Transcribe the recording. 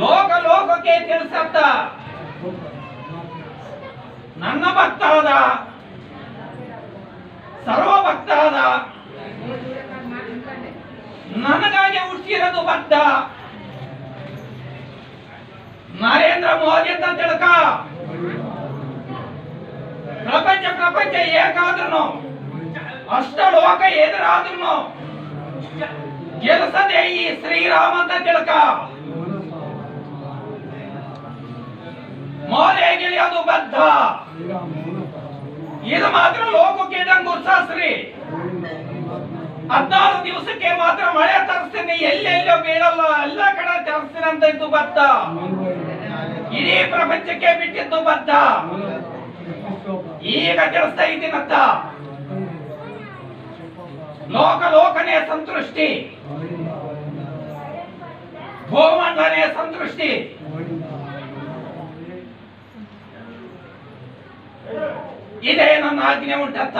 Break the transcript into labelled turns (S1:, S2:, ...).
S1: ಲೋಕ ಲೋಕಕ್ಕೆ ತಿಳಿಸತ್ತ ನನ್ನ ಭಕ್ತಾದ ಸರ್ವ ಭಕ್ತಾದ ನನಗಾಗಿ ಹುಟ್ಟಿರೋದು ಬದ್ಧ ನರೇಂದ್ರ ಮೋದಿ ಅಂತ ತಿಳ್ಕ ಪ್ರಪಂಚ ಏಕಾದ್ರೂ ಅಷ್ಟ ಲೋಕ ಎದುರಾದ್ರೂ ಗೆಲ್ಸದೆ ಈ ಶ್ರೀರಾಮ ಅಂತ ತಿಳ್ಕ ಮೋದಿ ಗೆಳೆಯೋದು ಬದ್ಧ ಇದು ಮಾತ್ರ ಲೋಕಕ್ಕೆ ಗುರ್ಸಾಸ್ರಿ 14 ದಿವಸಕ್ಕೆ ಮಾತ್ರ ಮಳೆ ತರಿಸ್ತೀನಿ ಎಲ್ಲೆಲ್ಲೋ ಬೀಳಲ್ಲ ಎಲ್ಲ ಕಡೆ ತರಿಸ್ತೀನಿ ಅಂತ ಇದ್ದು ಬದ್ಧ ಇಡೀ ಪ್ರಪಂಚಕ್ಕೆ ಬಿಟ್ಟಿದ್ದು ಬದ್ಧ ಈಗ ತಿಳಿಸ್ತಾ ಇದ್ದೀನಂತ ಲೋಕನೇ ಸಂತೃಷ್ಟಿ ಭೂಮಂಡಲನೇ ಸಂತೃಷ್ಟಿ ಇದೇ ನನ್ನ ಆಜ್ಞೆ ಉಂಟತ್ತ